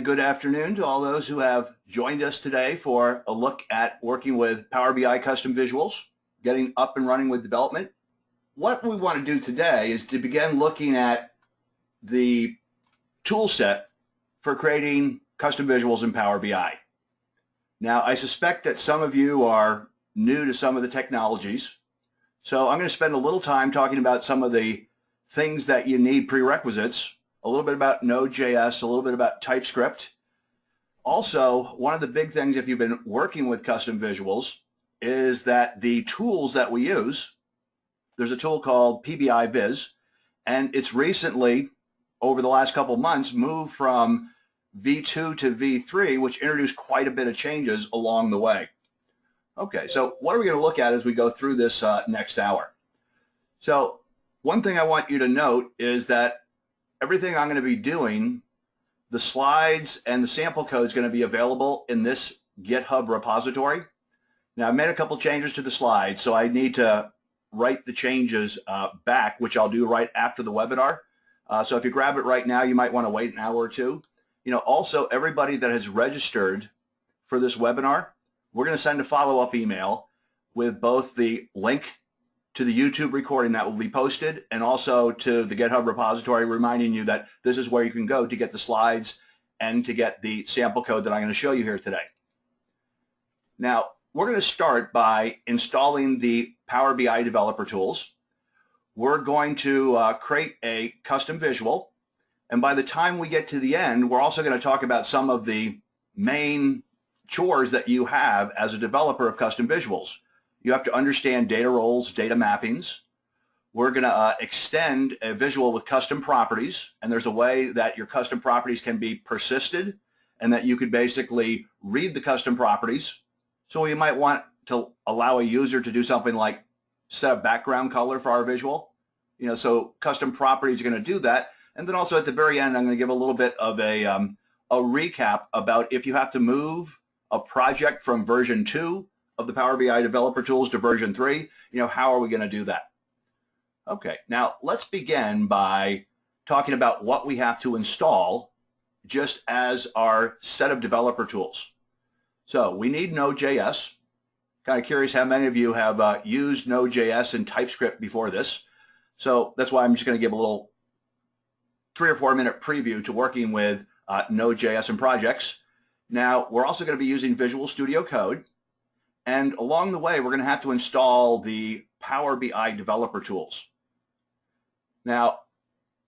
good afternoon to all those who have joined us today for a look at working with Power BI custom visuals, getting up and running with development. What we want to do today is to begin looking at the tool set for creating custom visuals in Power BI. Now, I suspect that some of you are new to some of the technologies, so I'm going to spend a little time talking about some of the things that you need, prerequisites, a little bit about Node.js, a little bit about TypeScript. Also, one of the big things if you've been working with custom visuals is that the tools that we use, there's a tool called PBIVIZ, and it's recently, over the last couple months, moved from V2 to V3, which introduced quite a bit of changes along the way. Okay, so what are we going to look at as we go through this next hour? So one thing I want you to note is that everything I'm going to be doing, the slides and the sample code is going to be available in this GitHub repository. Now, I've made a couple changes to the slides, so I need to write the changes back, which I'll do right after the webinar. So if you grab it right now, you might want to wait an hour or two. Also, everybody that has registered for this webinar, we're going to send a follow-up email with both the link to the YouTube recording that will be posted and also to the GitHub repository, reminding you that this is where you can go to get the slides and to get the sample code that I'm going to show you here today. Now, we're going to start by installing the Power BI developer tools. We're going to create a custom visual, and by the time we get to the end, we're also going to talk about some of the main chores that you have as a developer of custom visuals. You have to understand data roles, data mappings. We're going to extend a visual with custom properties, and there's a way that your custom properties can be persisted and that you could basically read the custom properties. So you might want to allow a user to do something like set a background color for our visual. So custom properties are going to do that. And then also at the very end, I'm going to give a little bit of a recap about if you have to move a project from version 2 of the Power BI developer tools to version 3, how are we going to do that? Okay, now let's begin by talking about what we have to install just as our set of developer tools. So we need Node.js. Kind of curious how many of you have used Node.js and TypeScript before this. So that's why I'm just going to give a little 3 or 4 minute preview to working with Node.js and projects. Now, we're also going to be using Visual Studio Code. And along the way, we're going to have to install the Power BI developer tools. Now,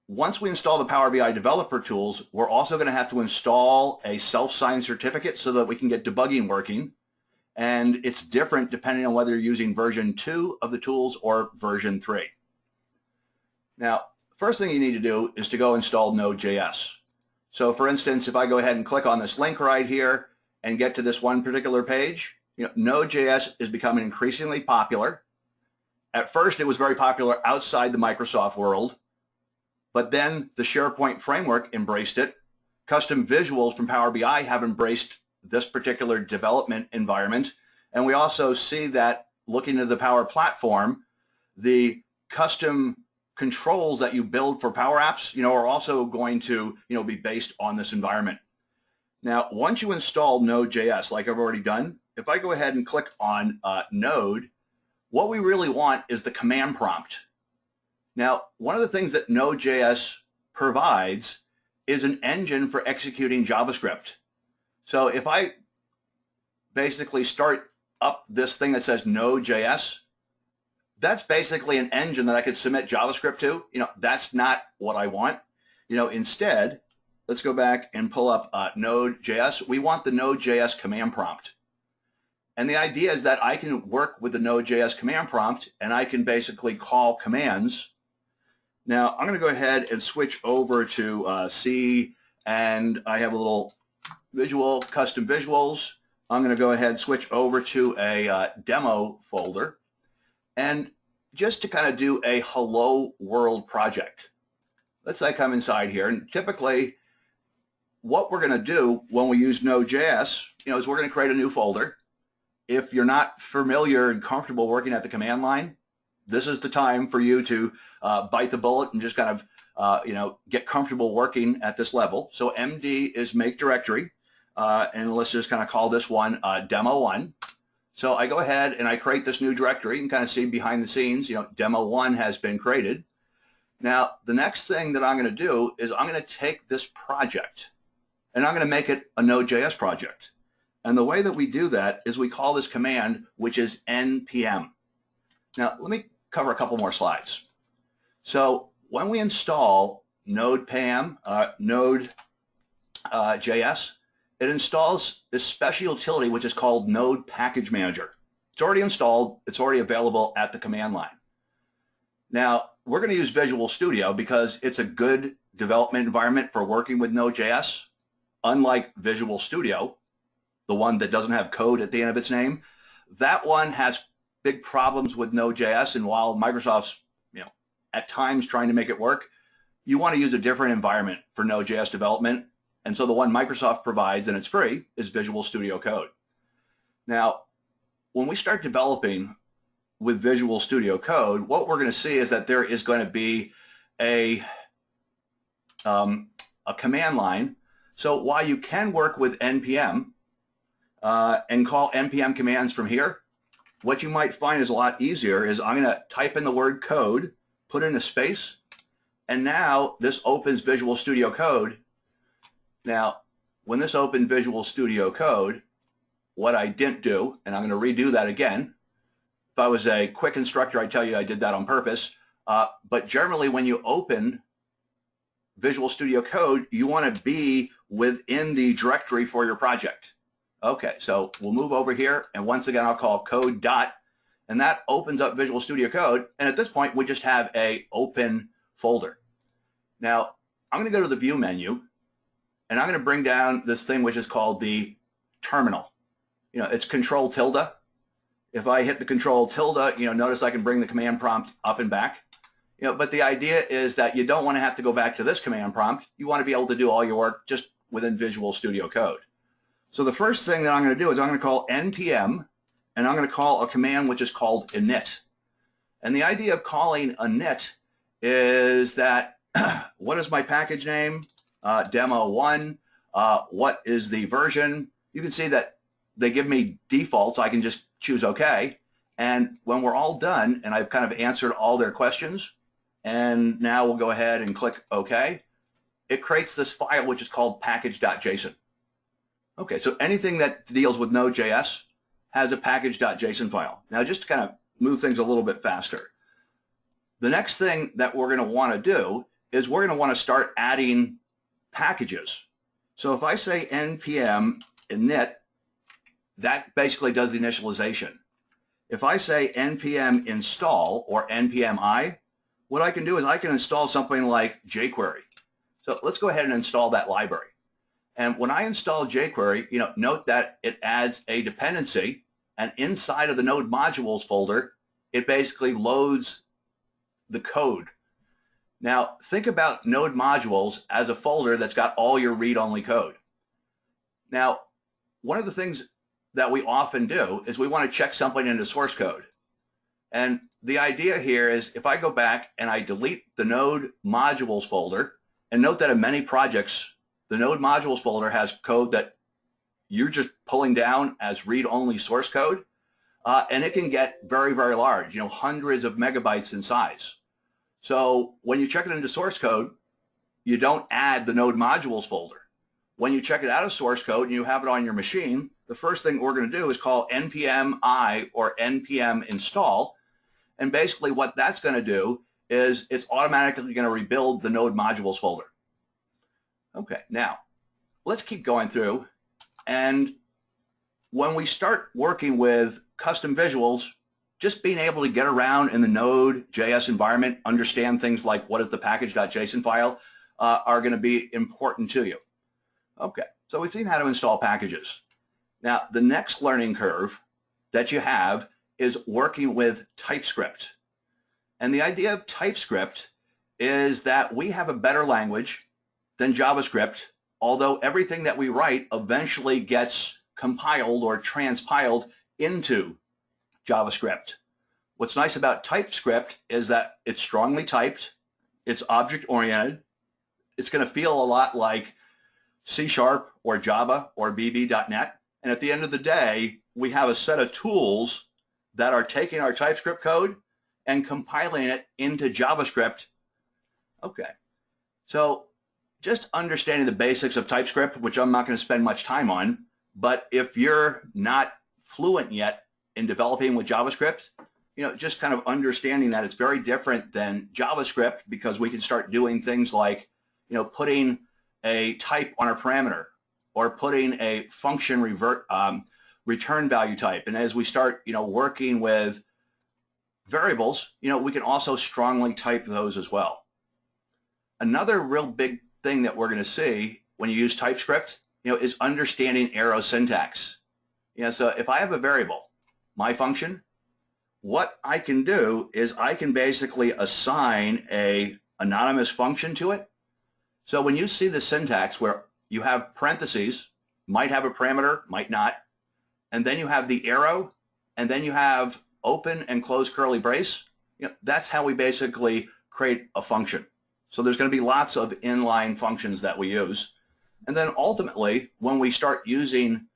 once we install the Power BI developer tools, we're also going to have to install a self-signed certificate so that we can get debugging working. And it's different depending on whether you're using version 2 of the tools or version 3. Now, first thing you need to do is to go install Node.js. So for instance, if I go ahead and click on this link right here and get to this one particular page, Node.js is becoming increasingly popular. At first, it was very popular outside the Microsoft world, but then the SharePoint framework embraced it. Custom visuals from Power BI have embraced this particular development environment, and we also see that looking at the Power Platform, the custom controls that you build for Power Apps, are also going to, be based on this environment. Now, once you install Node.js, like I've already done, if I go ahead and click on Node, what we really want is the command prompt. Now, one of the things that Node.js provides is an engine for executing JavaScript. So if I basically start up this thing that says Node.js, that's basically an engine that I could submit JavaScript to. That's not what I want. Instead, let's go back and pull up Node.js. We want the Node.js command prompt. And the idea is that I can work with the Node.js command prompt and I can basically call commands. Now, I'm going to go ahead and switch over to C, and I have a little visual, custom visuals. I'm going to go ahead and switch over to a demo folder. And just to kind of do a hello world project. Let's say I come inside here, and typically what we're going to do when we use Node.js, is we're going to create a new folder. If you're not familiar and comfortable working at the command line, this is the time for you to bite the bullet and just kind get comfortable working at this level. So MD is make directory, and let's just kind of call this one demo 1. So I go ahead and I create this new directory. You can kind of see behind the scenes, demo 1 has been created. Now, the next thing that I'm going to do is I'm going to take this project and I'm going to make it a Node.js project. And the way that we do that is we call this command, which is npm. Now, let me cover a couple more slides. So when we install Node.js, it installs this special utility which is called Node Package Manager. It's already installed. It's already available at the command line. Now, we're going to use Visual Studio because it's a good development environment for working with Node.js. Unlike Visual Studio, the one that doesn't have code at the end of its name, that one has big problems with Node.js, and while Microsoft's at times trying to make it work, you want to use a different environment for Node.js development. And so the one Microsoft provides, and it's free, is Visual Studio Code. Now, when we start developing with Visual Studio Code, what we're going to see is that there is going to be a command line. So while you can work with npm and call npm commands from here, what you might find is a lot easier is I'm going to type in the word code, put in a space, and now this opens Visual Studio Code. Now, when this opened Visual Studio Code, what I didn't do, and I'm going to redo that again. If I was a quick instructor, I'd tell you I did that on purpose. But generally, when you open Visual Studio Code, you want to be within the directory for your project. Okay, so we'll move over here, and once again, I'll call code dot, and that opens up Visual Studio Code, and at this point, we just have a open folder. Now, I'm going to go to the View menu, and I'm going to bring down this thing which is called the terminal. It's Control tilde. If I hit the Control tilde, notice I can bring the command prompt up and back. But the idea is that you don't want to have to go back to this command prompt. You want to be able to do all your work just within Visual Studio Code. So the first thing that I'm going to do is I'm going to call npm, and I'm going to call a command which is called init. And the idea of calling init is that what is my package name? Demo 1. What is the version? You can see that they give me defaults. I can just choose OK. And when we're all done, and I've kind of answered all their questions, and now we'll go ahead and click OK, it creates this file which is called package.json. Okay, so anything that deals with Node.js has a package.json file. Now, just to kind of move things a little bit faster, the next thing that we're going to want to do is we're going to want to start adding packages. So if I say npm init, that basically does the initialization. If I say npm install or npm I, what I can do is I can install something like jQuery. So let's go ahead and install that library. And when I install jQuery, note that it adds a dependency, and inside of the Node modules folder, it basically loads the code. Now, think about Node modules as a folder that's got all your read-only code. Now, one of the things that we often do is we want to check something into source code. And the idea here is if I go back and I delete the Node modules folder, and note that in many projects, the Node modules folder has code that you're just pulling down as read-only source code, and it can get very, very large, hundreds of megabytes in size. So when you check it into source code, you don't add the Node modules folder. When you check it out of source code and you have it on your machine, the first thing we're going to do is call npm I or npm install, and basically what that's going to do is it's automatically going to rebuild the Node modules folder. Okay, now let's keep going through, and when we start working with custom visuals, just being able to get around in the Node.js environment, understand things like what is the package.json file are going to be important to you. Okay, so we've seen how to install packages. Now, the next learning curve that you have is working with TypeScript. And the idea of TypeScript is that we have a better language than JavaScript, although everything that we write eventually gets compiled or transpiled into JavaScript. What's nice about TypeScript is that it's strongly typed, It's object-oriented. It's going to feel a lot like C# or Java or VB.NET. And at the end of the day, we have a set of tools that are taking our TypeScript code and compiling it into JavaScript. Okay, so just understanding the basics of TypeScript, which I'm not going to spend much time on, but if you're not fluent yet in developing with JavaScript, just kind of understanding that it's very different than JavaScript, because we can start doing things like, putting a type on a parameter or putting a function return value type. And as we start, working with variables, we can also strongly type those as well. Another real big thing that we're going to see when you use TypeScript, is understanding arrow syntax. So if I have a variable, my function, what I can do is I can basically assign a anonymous function to it. So when you see the syntax where you have parentheses, might have a parameter, might not, and then you have the arrow, and then you have open and close curly brace, that's how we basically create a function. So there's going to be lots of inline functions that we use. And then ultimately, when we start using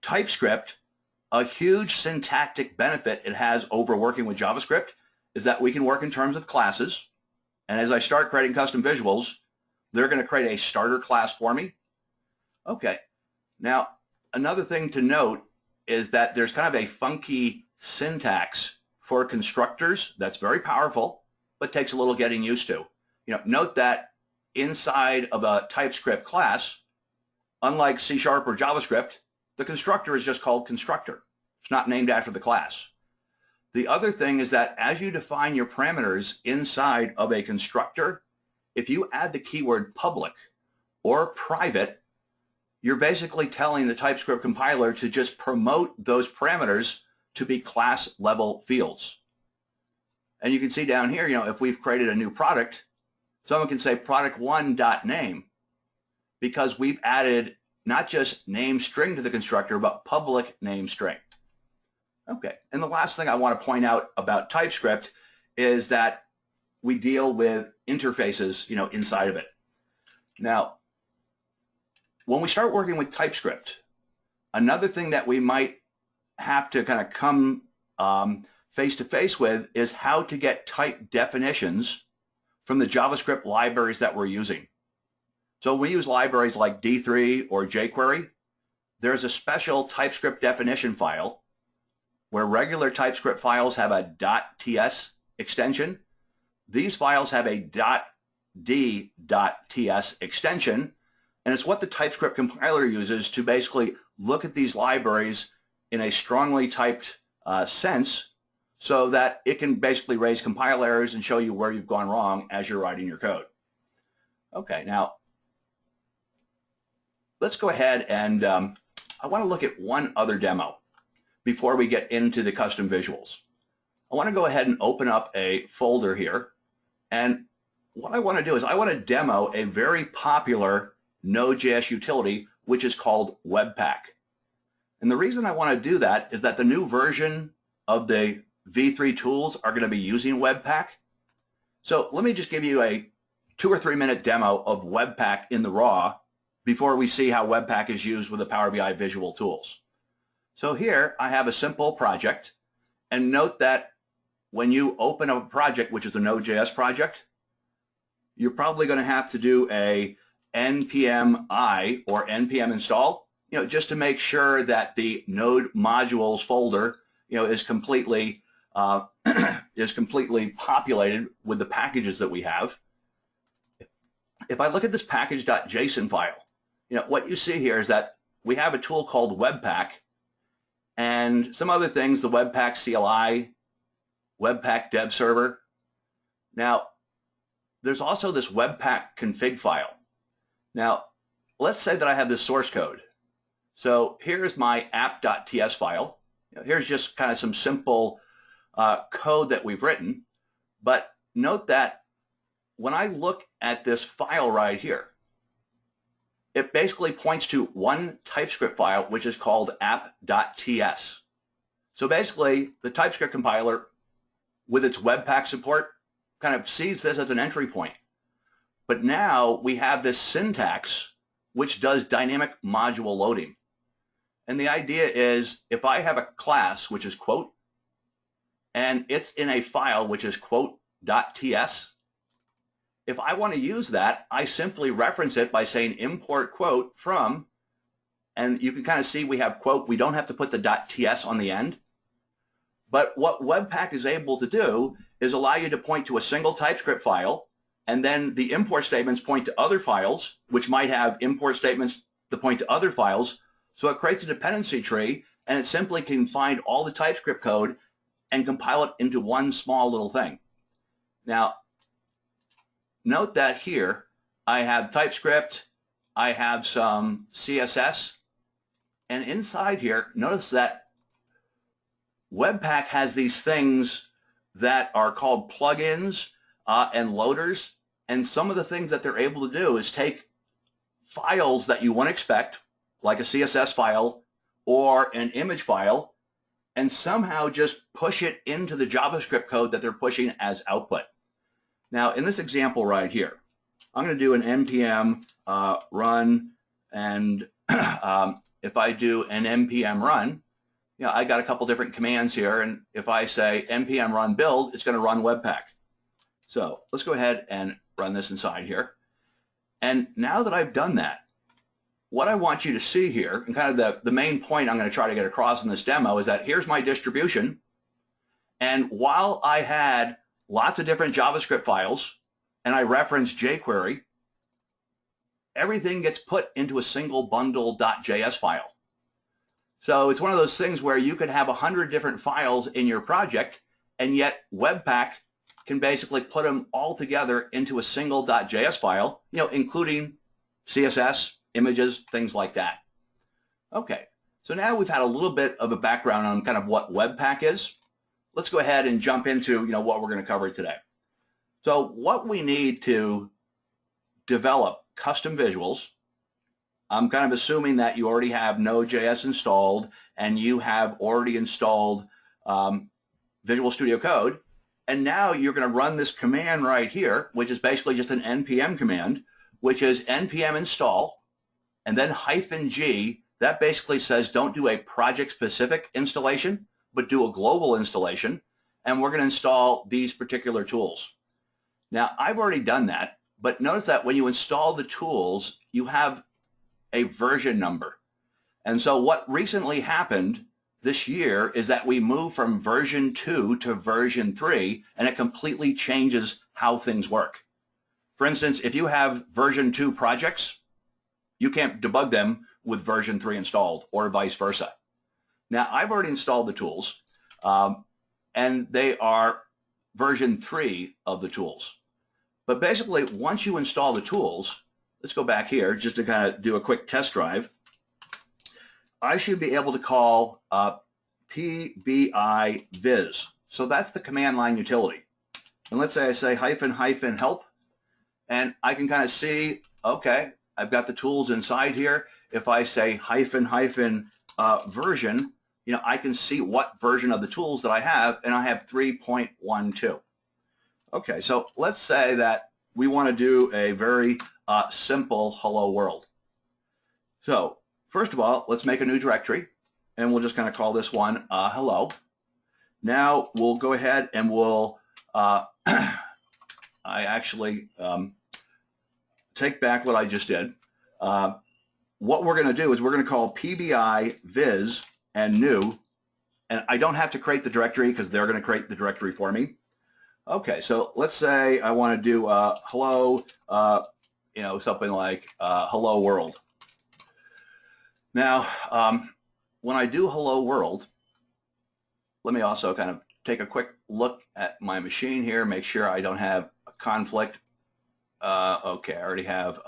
TypeScript, a huge syntactic benefit it has over working with JavaScript is that we can work in terms of classes. And as I start creating custom visuals, they're going to create a starter class for me. Okay. Now, another thing to note is that there's kind of a funky syntax for constructors that's very powerful, but takes a little getting used to. Note that inside of a TypeScript class, unlike C# or JavaScript, the constructor is just called constructor. It's not named after the class. The other thing is that as you define your parameters inside of a constructor, if you add the keyword public or private, you're basically telling the TypeScript compiler to just promote those parameters to be class level fields. And you can see down here, if we've created a new product, someone can say product1.name, because we've added not just name string to the constructor, but public name string. Okay, and the last thing I want to point out about TypeScript is that we deal with interfaces, inside of it. Now, when we start working with TypeScript, another thing that we might have to kind of come face to face with is how to get type definitions from the JavaScript libraries that we're using. So we use libraries like D3 or jQuery. There's a special TypeScript definition file where regular TypeScript files have a .ts extension. These files have a .d.ts extension, and it's what the TypeScript compiler uses to basically look at these libraries in a strongly typed sense, so that it can basically raise compile errors and show you where you've gone wrong as you're writing your code. Okay, now let's go ahead and I want to look at one other demo before we get into the custom visuals. I want to go ahead and open up a folder here, and what I want to do is I want to demo a very popular Node.js utility, which is called webpack. And the reason I want to do that is that the new version of the V3 tools are going to be using webpack. So let me just give you a 2 or 3 minute demo of webpack in the raw before we see how webpack is used with the Power BI visual tools. So here I have a simple project, and note that when you open up a project, which is a Node.js project, you're probably going to have to do a npm I or npm install, just to make sure that the Node modules folder, is completely populated with the packages that we have. If I look at this package.json file, what you see here is that we have a tool called webpack and some other things, the webpack CLI, webpack dev server. Now, there's also this webpack config file. Now, let's say that I have this source code. So here's my app.ts file. Here's just kind of some simple code that we've written. But note that when I look at this file right here, it basically points to one TypeScript file, which is called app.ts. So basically, the TypeScript compiler, with its webpack support, kind of sees this as an entry point. But now we have this syntax which does dynamic module loading. And the idea is if I have a class which is quote, and it's in a file which is quote.ts, if I want to use that, I simply reference it by saying import quote from, and you can kind of see we have quote. We don't have to put the .ts on the end. But what Webpack is able to do is allow you to point to a single TypeScript file, and then the import statements point to other files, which might have import statements that point to other files. So it creates a dependency tree, and it simply can find all the TypeScript code and compile it into one small little thing. Now, note that here I have TypeScript, I have some CSS, and inside here, notice that Webpack has these things that are called plugins and loaders, and some of the things that they're able to do is take files that you wouldn't expect, like a CSS file or an image file, and somehow just push it into the JavaScript code that they're pushing as output. Now, in this example right here, I'm going to do an npm run, and if I do an npm run, I got a couple different commands here, and if I say npm run build, it's going to run Webpack. So let's go ahead and run this inside here. And now that I've done that, what I want you to see here, and kind of the main point I'm going to try to get across in this demo, is that here's my distribution. And while I had lots of different JavaScript files, and I referenced jQuery, everything gets put into a single bundle.js file. So it's one of those things where you could have 100 different files in your project, and yet Webpack can basically put them all together into a single .js file, including CSS, images, things like that. Okay, so now we've had a little bit of a background on kind of what Webpack is. Let's go ahead and jump into what we're going to cover today. So what we need to develop custom visuals, I'm kind of assuming that you already have Node.js installed and you have already installed Visual Studio Code, and now you're going to run this command right here, which is basically just an npm command, which is npm install, and then -g. That basically says don't do a project-specific installation, but do a global installation, and we're going to install these particular tools. Now, I've already done that, but notice that when you install the tools, you have a version number. And so what recently happened this year is that we moved from version 2 to version 3, and it completely changes how things work. For instance, if you have version 2 projects, you can't debug them with version 3 installed, or vice versa. Now, I've already installed the tools, and they are version 3 of the tools. But basically, once you install the tools, let's go back here just to kind of do a quick test drive. I should be able to call PBIVIZ. So that's the command line utility. And let's say I say -- help, and I can kind of see, okay, I've got the tools inside here. If I say -- version, I can see what version of the tools that I have, and I have 3.12. Okay, so let's say that we want to do a very simple hello world. So first of all, let's make a new directory, and we'll just kind of call this one hello. Now we'll go ahead and we'll, I actually take back what I just did. What we're going to do is we're going to call PBIVIZ and new, and I don't have to create the directory because they're going to create the directory for me. Okay, so let's say I want to do hello, something like hello world. Now, when I do hello world, let me also kind of take a quick look at my machine here, make sure I don't have a conflict. Okay, I already have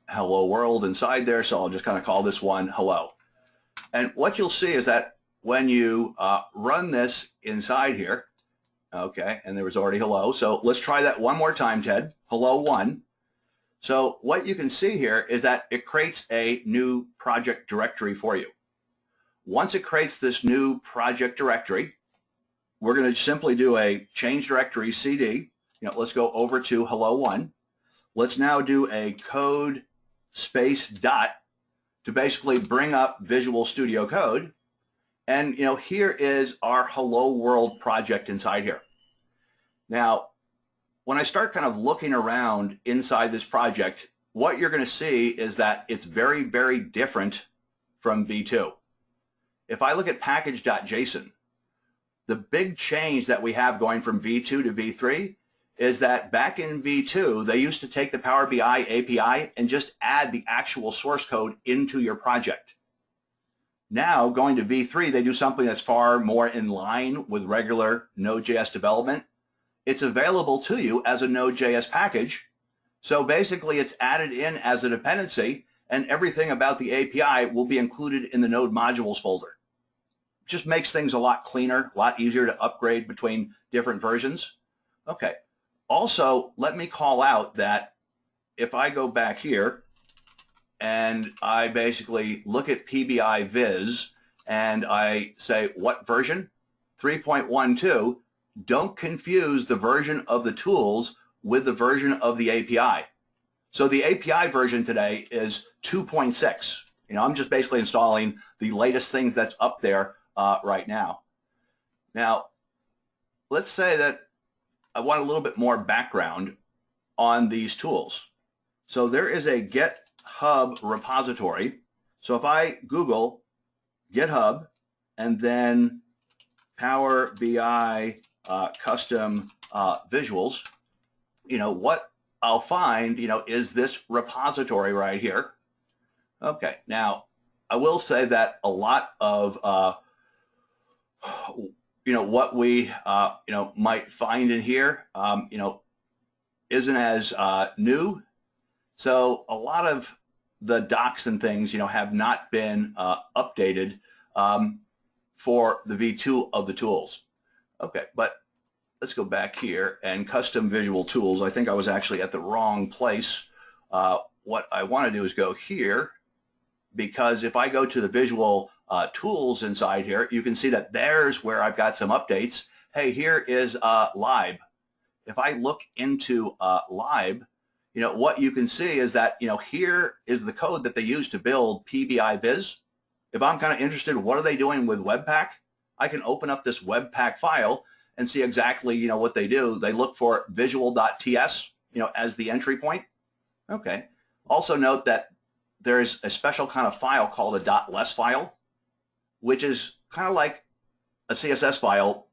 hello world inside there, so I'll just kind of call this one hello. And what you'll see is that when you run this inside here, okay, and there was already hello, so let's try that one more time, Ted. Hello 1. So what you can see here is that it creates a new project directory for you. Once it creates this new project directory, we're going to simply do a change directory cd. Let's go over to hello 1. let's now do a code space dot to basically bring up Visual Studio Code. And here is our Hello World project inside here. Now, when I start kind of looking around inside this project, what you're going to see is that it's very, very different from V2. If I look at package.json, the big change that we have going from V2 to V3 is that back in V2, they used to take the Power BI API and just add the actual source code into your project. Now, going to V3, they do something that's far more in line with regular Node.js development. It's available to you as a Node.js package. So basically, it's added in as a dependency, and everything about the API will be included in the Node modules folder. Just makes things a lot cleaner, a lot easier to upgrade between different versions. Okay. Also, let me call out that if I go back here and I basically look at PBIVIZ and I say, what version? 3.12, don't confuse the version of the tools with the version of the API. So the API version today is 2.6. I'm just basically installing the latest things that's up there right now. Now, let's say that I want a little bit more background on these tools. So there is a GitHub repository. So if I Google GitHub and then Power BI custom visuals, what I'll find, is this repository right here. Okay, now I will say that a lot of what we might find in here isn't as new. So a lot of the docs and things have not been updated for the V2 of the tools. Okay, but let's go back here and custom visual tools. I think I was actually at the wrong place. What I want to do is go here, because if I go to the visual tools inside here, you can see that there's where I've got some updates. Hey, here is lib. If I look into lib, what you can see is that here is the code that they use to build PBIVIZ. If I'm kind of interested, what are they doing with webpack? I can open up this webpack file and see exactly what they do. They look for visual.ts as the entry point. Okay. Also note that there's a special kind of file called a .less file, which is kind of like a CSS file,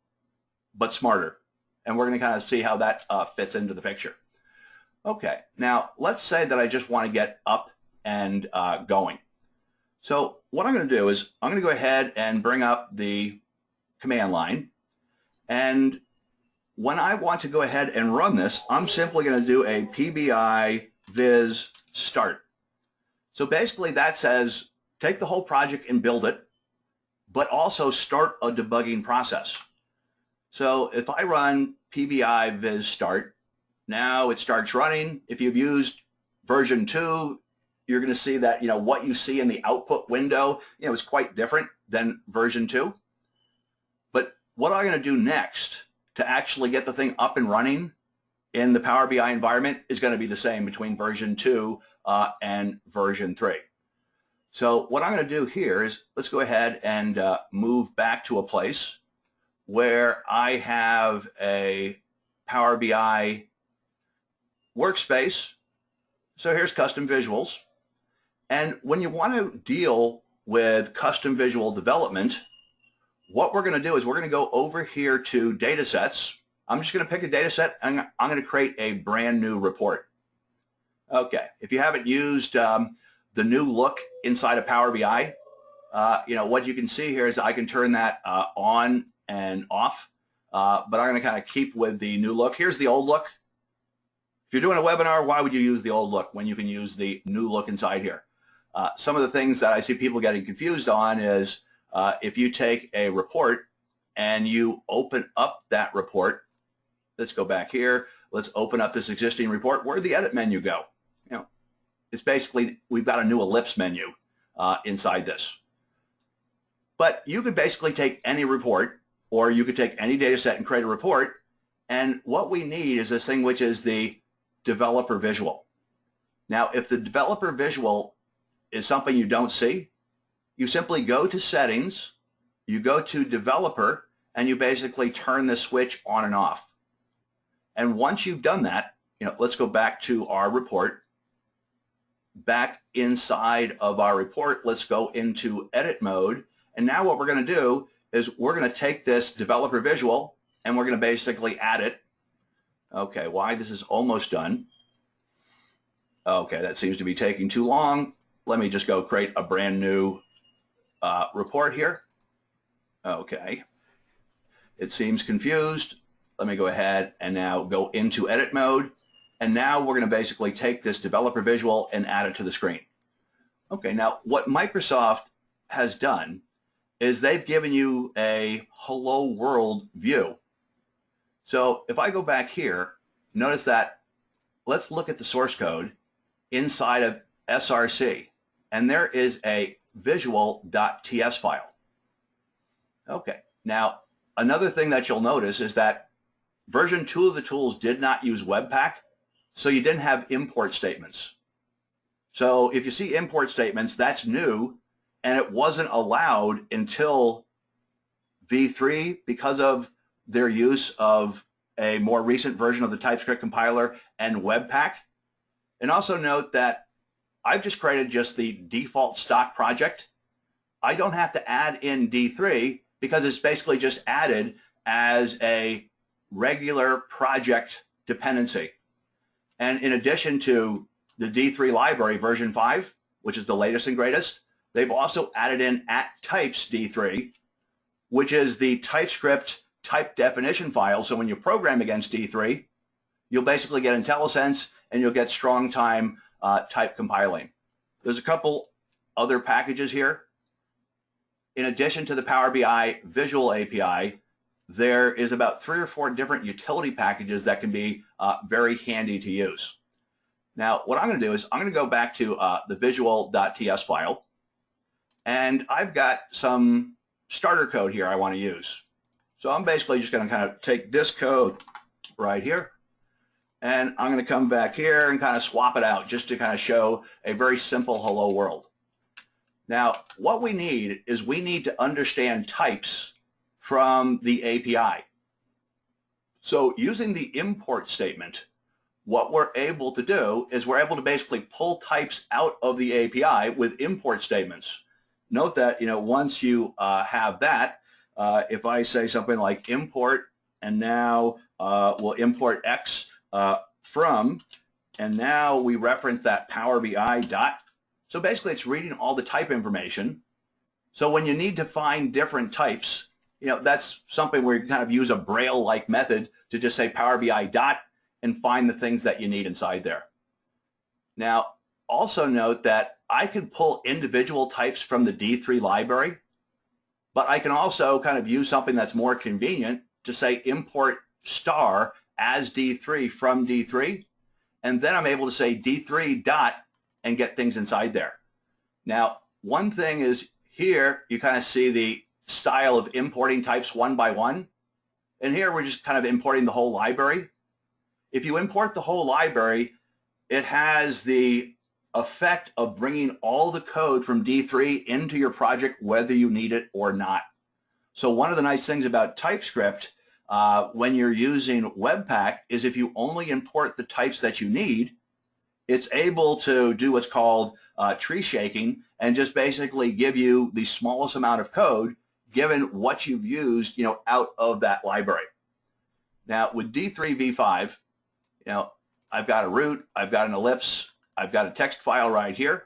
but smarter. And we're going to kind of see how that fits into the picture. Okay, now let's say that I just want to get up and going. So what I'm going to do is I'm going to go ahead and bring up the command line. And when I want to go ahead and run this, I'm simply going to do a PBIVIZ start. So basically that says take the whole project and build it, but also start a debugging process. So if I run PBIVIZ start, now it starts running. If you've used version 2, you're going to see that what you see in the output window is quite different than version 2. But what I'm going to do next to actually get the thing up and running in the Power BI environment is going to be the same between version 2 and version 3. So what I'm going to do here is let's go ahead and move back to a place where I have a Power BI workspace. So here's custom visuals. And when you want to deal with custom visual development, what we're going to do is we're going to go over here to datasets. I'm just going to pick a dataset and I'm going to create a brand new report. Okay, if you haven't used the new look inside of Power BI, what you can see here is I can turn that on and off, but I'm going to kind of keep with the new look. Here's the old look. If you're doing a webinar, why would you use the old look when you can use the new look inside here? Some of the things that I see people getting confused on is if you take a report and you open up that report, let's go back here, let's open up this existing report, where'd the edit menu go? It's basically, we've got a new ellipse menu inside this. But you could basically take any report, or you could take any data set and create a report, and what we need is this thing which is the developer visual. Now, if the developer visual is something you don't see, you simply go to Settings, you go to Developer, and you basically turn the switch on and off. And once you've done that, let's go back to our report. Back inside of our report, let's go into edit mode. And now what we're going to do is we're going to take this developer visual and we're going to basically add it. Okay, why? This is almost done. Okay, that seems to be taking too long. Let me just go create a brand new report here. Okay, it seems confused. Let me go ahead and now go into edit mode. And now we're going to basically take this developer visual and add it to the screen. Okay, now what Microsoft has done is they've given you a hello world view. So if I go back here, notice that, let's look at the source code inside of SRC. And there is a visual.ts file. Okay, now another thing that you'll notice is that version 2 of the tools did not use webpack, so you didn't have import statements. So if you see import statements, that's new, and it wasn't allowed until v3 because of their use of a more recent version of the TypeScript compiler and webpack. And also note that I've just created just the default stock project. I don't have to add in D3 because it's basically just added as a regular project dependency. And in addition to the D3 library version 5, which is the latest and greatest, they've also added in @types D3, which is the TypeScript type definition file. So when you program against D3, you'll basically get IntelliSense and you'll get strong time type compiling. There's a couple other packages here. In addition to the Power BI Visual API, there is about 3 or 4 different utility packages that can be very handy to use. Now, what I'm going to do is I'm going to go back to the visual.ts file, and I've got some starter code here I want to use. So I'm basically just going to kind of take this code right here, and I'm going to come back here and kind of swap it out just to kind of show a very simple hello world. Now, what we need is we need to understand types from the API. So using the import statement, what we're able to do is we're able to basically pull types out of the API with import statements. Note that, once you have that, if I say something like import, and now we'll import X from, and now we reference that Power BI dot. So basically it's reading all the type information. So when you need to find different types, that's something where you kind of use a Braille-like method to just say Power BI dot and find the things that you need inside there. Now, also note that I could pull individual types from the D3 library, but I can also kind of use something that's more convenient to say import star as D3 from D3, and then I'm able to say D3 dot and get things inside there. Now, one thing is here you kind of see the style of importing types one by one, and here we're just kind of importing the whole library. If you import the whole library, it has the effect of bringing all the code from D3 into your project whether you need it or not. So one of the nice things about TypeScript when you're using Webpack is if you only import the types that you need, it's able to do what's called tree shaking and just basically give you the smallest amount of code given what you've used, out of that library. Now with D3 v5, I've got a root, I've got an ellipse, I've got a text file right here.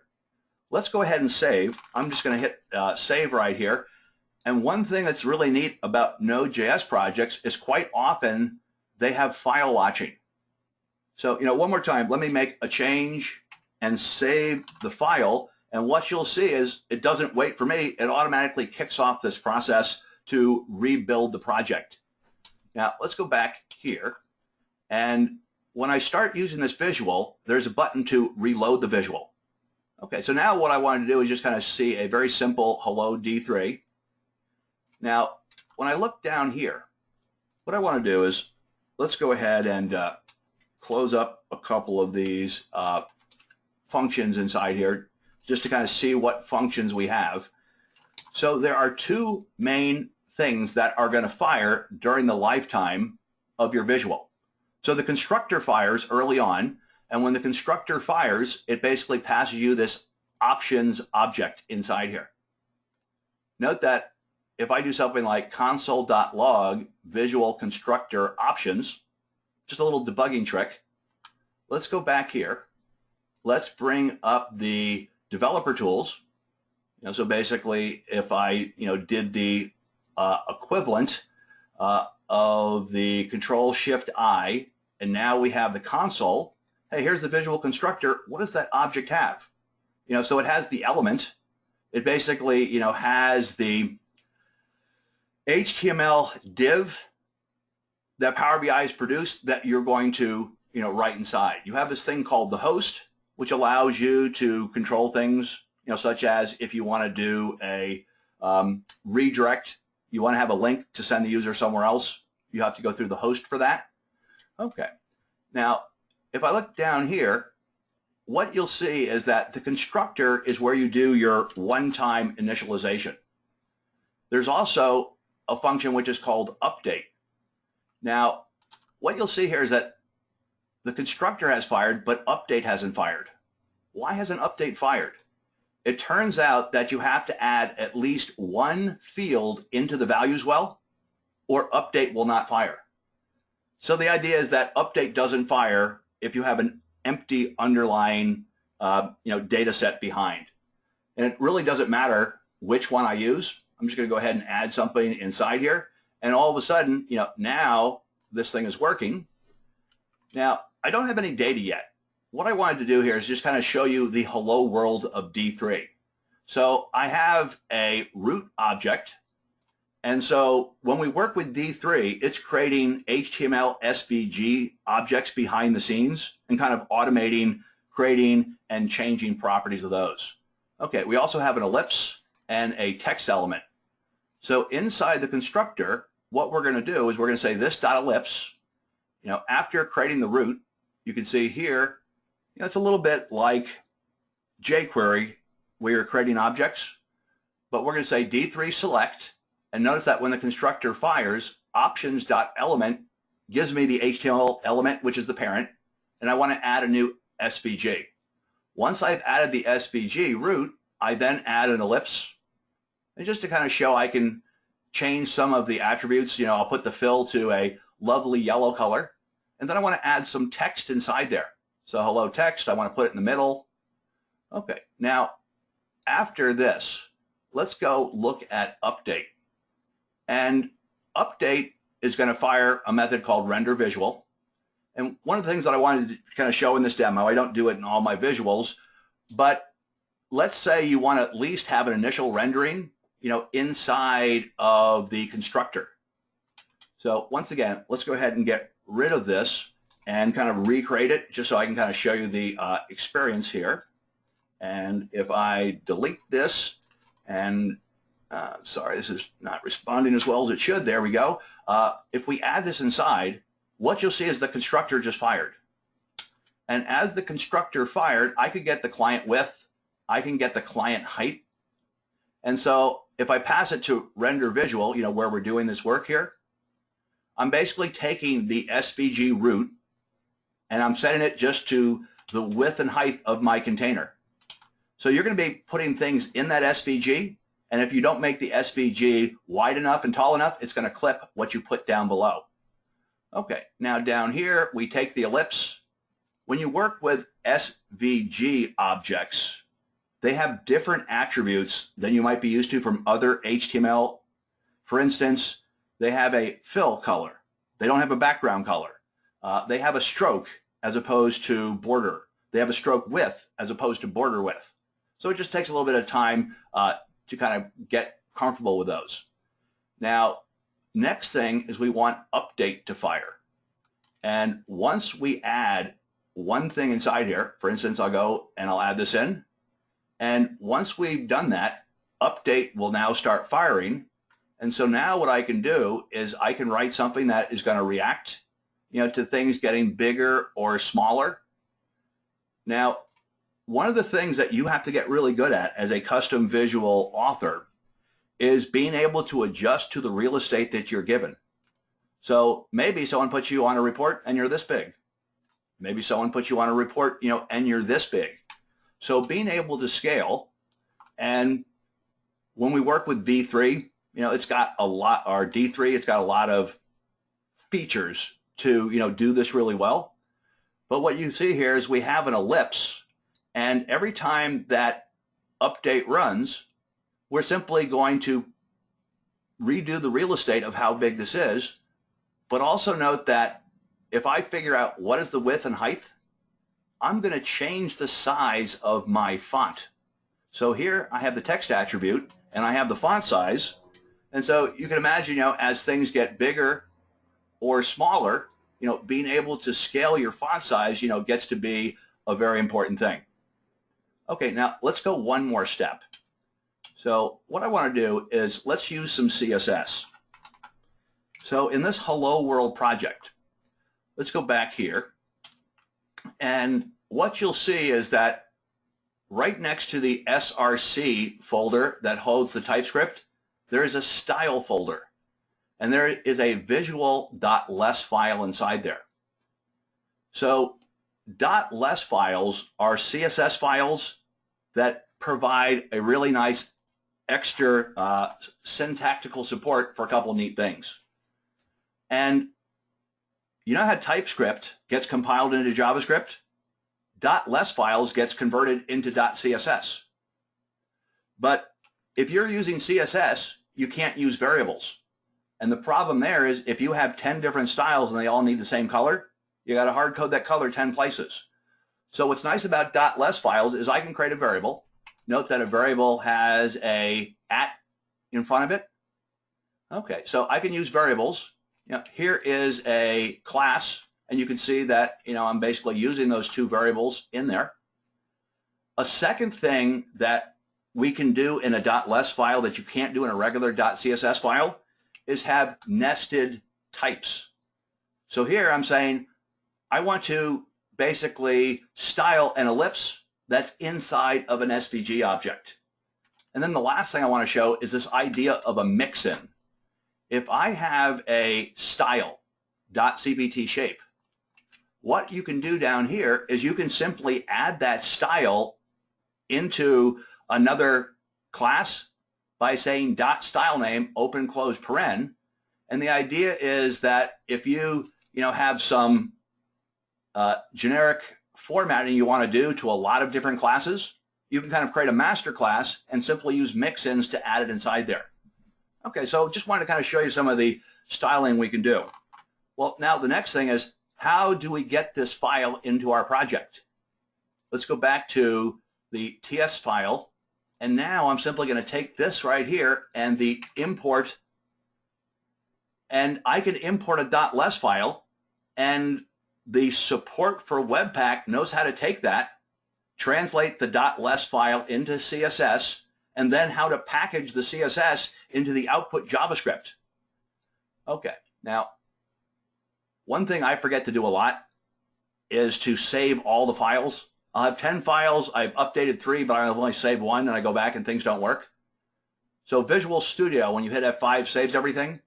Let's go ahead and save. I'm just going to hit save right here. And one thing that's really neat about Node.js projects is quite often they have file watching. So, one more time, let me make a change and save the file. And what you'll see is it doesn't wait for me. It automatically kicks off this process to rebuild the project. Now, let's go back here. And when I start using this visual, there's a button to reload the visual. Okay, so now what I want to do is just kind of see a very simple hello D3. Now, when I look down here, what I want to do is let's go ahead and close up a couple of these functions inside here just to kind of see what functions we have. So there are two main things that are going to fire during the lifetime of your visual. So the constructor fires early on, and when the constructor fires, it basically passes you this options object inside here. Note that if I do something like console.log visual constructor options, just a little debugging trick, let's go back here. Let's bring up the developer tools. So basically, if I did the equivalent of the Control-Shift-I, and now we have the console. Hey, here's the visual constructor. What does that object have? So it has the element. It basically has the HTML div that Power BI has produced that you're going to write inside. You have this thing called the host, which allows you to control things, such as if you want to do a redirect, you want to have a link to send the user somewhere else, you have to go through the host for that. Okay. Now, if I look down here, what you'll see is that the constructor is where you do your one-time initialization. There's also a function which is called update. Now, what you'll see here is that the constructor has fired, but update hasn't fired. Why hasn't update fired? It turns out that you have to add at least one field into the values well, or update will not fire. So the idea is that update doesn't fire if you have an empty underlying data set behind. And it really doesn't matter which one I use. I'm just going to go ahead and add something inside here. And all of a sudden, now this thing is working. Now, I don't have any data yet. What I wanted to do here is just kind of show you the hello world of D3. So I have a root object. And so when we work with D3, it's creating HTML SVG objects behind the scenes and kind of automating, creating, and changing properties of those. Okay, we also have an ellipse and a text element. So inside the constructor, what we're going to do is we're going to say this dot ellipse. After creating the root, you can see here, it's a little bit like jQuery where you're creating objects, but we're going to say D3 select, and notice that when the constructor fires, options.element gives me the HTML element, which is the parent, and I want to add a new SVG. Once I've added the SVG root, I then add an ellipse, and just to kind of show I can change some of the attributes, I'll put the fill to a lovely yellow color, and then I want to add some text inside there. So hello text, I want to put it in the middle. Okay, now after this, let's go look at update. And update is going to fire a method called render visual. And one of the things that I wanted to kind of show in this demo, I don't do it in all my visuals, but let's say you want to at least have an initial rendering, inside of the constructor. So once again, let's go ahead and get rid of this and kind of recreate it just so I can kind of show you the experience here. And if I delete this and sorry, this is not responding as well as it should. There we go. If we add this inside, what you'll see is the constructor just fired. And as the constructor fired, I could get the client width. I can get the client height. And so if I pass it to render visual, where we're doing this work here, I'm basically taking the SVG root and I'm setting it just to the width and height of my container. So you're going to be putting things in that SVG, and if you don't make the SVG wide enough and tall enough, it's going to clip what you put down below. Okay, now down here, we take the ellipse. When you work with SVG objects, they have different attributes than you might be used to from other HTML. For instance, they have a fill color. They don't have a background color. They have a stroke as opposed to border. They have a stroke width as opposed to border width. So it just takes a little bit of time to kind of get comfortable with those. Now, next thing is we want update to fire. And once we add one thing inside here, for instance, I'll go and I'll add this in. And once we've done that, update will now start firing. And so now what I can do is I can write something that is going to react, to things getting bigger or smaller. Now, one of the things that you have to get really good at as a custom visual author is being able to adjust to the real estate that you're given. So maybe someone puts you on a report and you're this big. Maybe someone puts you on a report, and you're this big. So being able to scale, and when we work with V3, it's got a lot, or D3, it's got a lot of features to, do this really well. But what you see here is we have an ellipse, and every time that update runs, we're simply going to redo the real estate of how big this is. But also note that if I figure out what is the width and height, I'm going to change the size of my font. So here I have the text attribute and I have the font size. And so you can imagine, as things get bigger or smaller, being able to scale your font size, gets to be a very important thing. Okay, now let's go one more step. So what I want to do is let's use some CSS. So in this Hello World project, let's go back here. And what you'll see is that right next to the SRC folder that holds the TypeScript, there is a style folder. And there is a visual.less file inside there. So .less files are CSS files that provide a really nice extra syntactical support for a couple of neat things. And you know how TypeScript gets compiled into JavaScript? .less files gets converted into .css. But if you're using CSS, you can't use variables. And the problem there is if you have 10 different styles and they all need the same color, you got to hard code that color 10 places. So what's nice about .less files is I can create a variable. Note that a variable has a @ in front of it. Okay, so I can use variables. Here is a class, and you can see that I'm basically using those two variables in there. A second thing that we can do in a .less file that you can't do in a regular .css file is have nested types. So here I'm saying I want to basically style an ellipse that's inside of an SVG object. And then the last thing I want to show is this idea of a mix-in. If I have a style.cpt shape, what you can do down here is you can simply add that style into another class by saying .stylename open close paren. And the idea is that if you have some generic formatting you want to do to a lot of different classes, you can kind of create a master class and simply use mix-ins to add it inside there. Okay, so just wanted to kind of show you some of the styling we can do. Well, now the next thing is, how do we get this file into our project? Let's go back to the TS file, and now I'm simply going to take this right here and the import, and I can import a .less file, and the support for webpack knows how to take that, translate the .less file into CSS, and then how to package the CSS into the output JavaScript. Okay, now one thing I forget to do a lot is to save all the files. I'll have 10 files, I've updated 3, but I've only saved 1, and I go back and things don't work. So Visual Studio, when you hit F5, saves everything.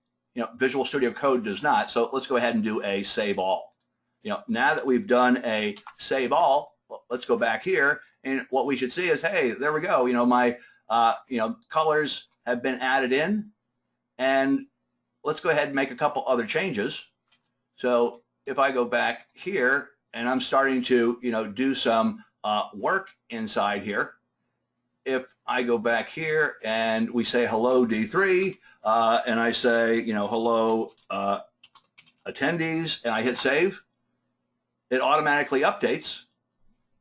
Visual Studio Code does not, so let's go ahead and do a save all. Now that we've done a save all, let's go back here, and what we should see is, hey, there we go. My colors have been added in, and let's go ahead and make a couple other changes. So if I go back here and I'm starting to do some work inside here, if I go back here and we say hello D3 and I say hello attendees and I hit save, it automatically updates,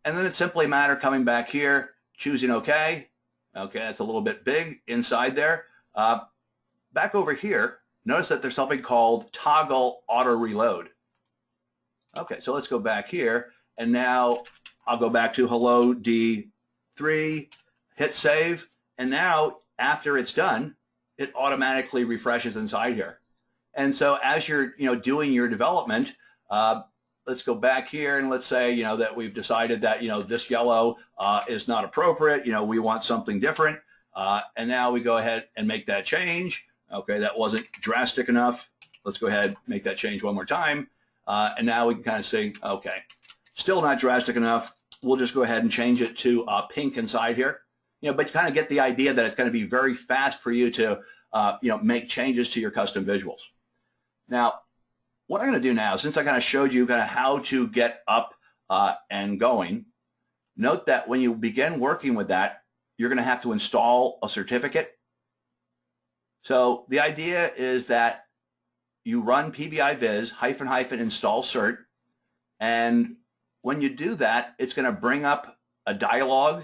and then it's simply a matter of coming back here, choosing OK. Okay, that's a little bit big inside there. Back over here, notice that there's something called toggle auto reload. Okay, so let's go back here, and now I'll go back to hello D3, hit save, and now after it's done, it automatically refreshes inside here. And so as you're doing your development, let's go back here and let's say, that we've decided that, this yellow is not appropriate. We want something different. And now we go ahead and make that change. Okay, that wasn't drastic enough. Let's go ahead and make that change one more time. And now we can kind of see, okay, still not drastic enough. We'll just go ahead and change it to pink inside here. But you kind of get the idea that it's going to be very fast for you to, make changes to your custom visuals. Now, what I'm going to do now, since I kind of showed you kind of how to get up and going, note that when you begin working with that, you're going to have to install a certificate. So the idea is that you run PBIVIZ -- install cert, and when you do that, it's going to bring up a dialog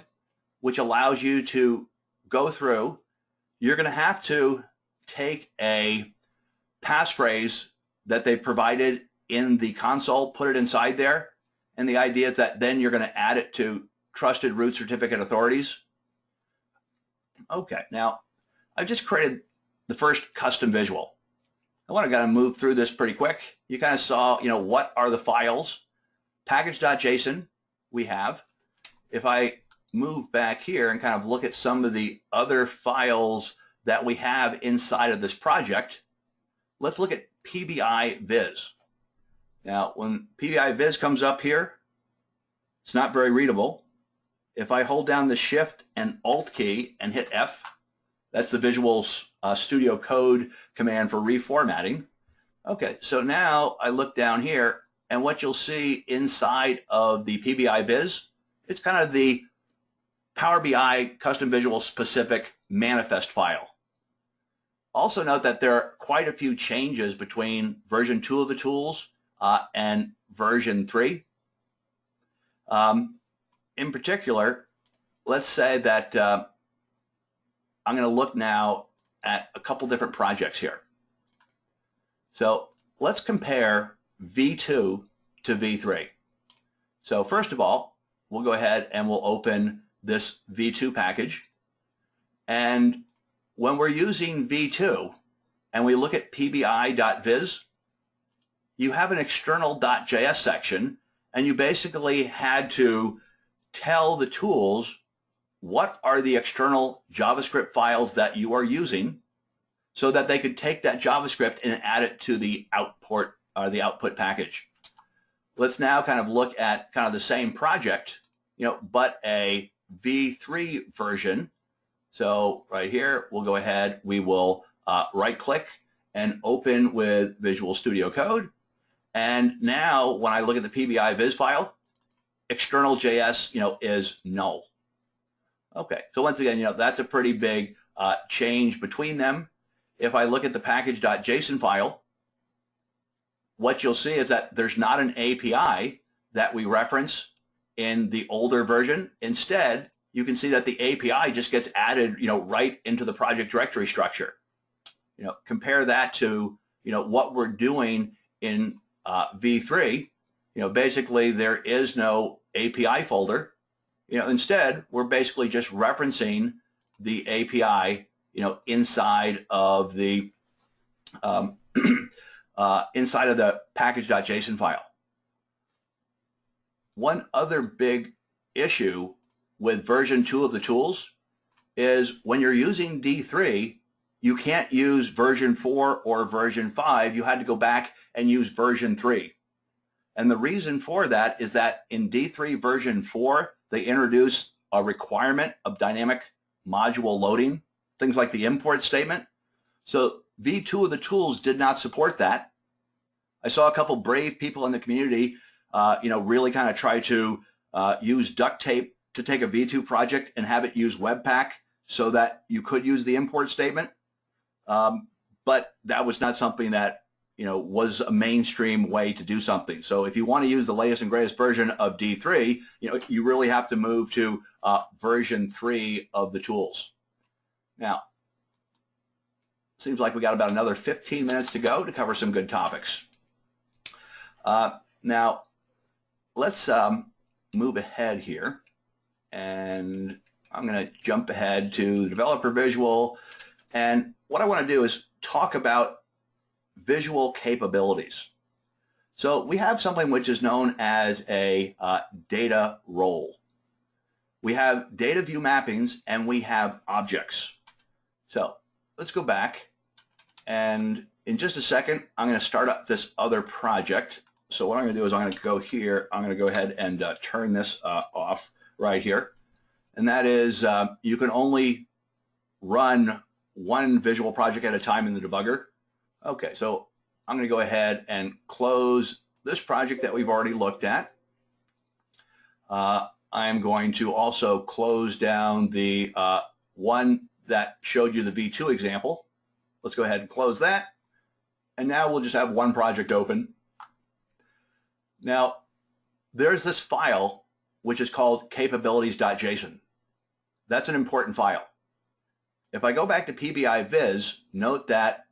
which allows you to go through. You're going to have to take a passphrase that they provided in the console, put it inside there, and the idea is that then you're going to add it to Trusted Root Certificate Authorities. Okay, now I've just created the first custom visual. I want to kind of move through this pretty quick. You kind of saw, what are the files. Package.json we have. If I move back here and kind of look at some of the other files that we have inside of this project, let's look at PBIVIZ. Now, when PBIVIZ comes up here, it's not very readable. If I hold down the Shift and Alt key and hit F, that's the Visual Studio Code command for reformatting. Okay, so now I look down here, and what you'll see inside of the PBIVIZ, it's kind of the Power BI custom visual specific manifest file. Also note that there are quite a few changes between version 2 of the tools and version 3. In particular, let's say that I'm going to look now at a couple different projects here. So let's compare V2 to V3. So first of all, we'll go ahead and we'll open this V2 package. And when we're using V2 and we look at PBI.viz, you have an external.js section, and you basically had to tell the tools what are the external JavaScript files that you are using so that they could take that JavaScript and add it to the output package. Let's now kind of look at kind of the same project, but a V3 version. So right here, we'll go ahead, we will right-click and open with Visual Studio Code. And now when I look at the PBIVIZ file, external.js, is null. Okay, so once again, that's a pretty big change between them. If I look at the package.json file, what you'll see is that there's not an API that we reference in the older version. Instead, you can see that the API just gets added, right into the project directory structure. Compare that to, what we're doing in V3. Basically there is no API folder. Instead, we're basically just referencing the API, inside of the package.json file. One other big issue with version 2 of the tools is when you're using D3, you can't use version 4 or version 5. You had to go back and use version 3. And the reason for that is that in D3 version 4, they introduced a requirement of dynamic module loading, things like the import statement. So V2 of the tools did not support that. I saw a couple brave people in the community, really kind of try to use duct tape to take a V2 project and have it use webpack so that you could use the import statement. But that was not something that, was a mainstream way to do something. So if you want to use the latest and greatest version of D3, you really have to move to version 3 of the tools. Now, seems like we got about another 15 minutes to go to cover some good topics. Now, let's move ahead here, and I'm going to jump ahead to the developer visual, and what I want to do is talk about visual capabilities. So we have something which is known as a data role. We have data view mappings and we have objects. So let's go back, and in just a second I'm going to start up this other project. So what I'm going to do is I'm going to go here, I'm going to go ahead and turn this off right here. And that is you can only run one visual project at a time in the debugger. Okay, so I'm going to go ahead and close this project that we've already looked at. I'm going to also close down the one that showed you the V2 example. Let's go ahead and close that. And now we'll just have one project open. Now, there's this file which is called capabilities.json. That's an important file. If I go back to PBIVIZ, note that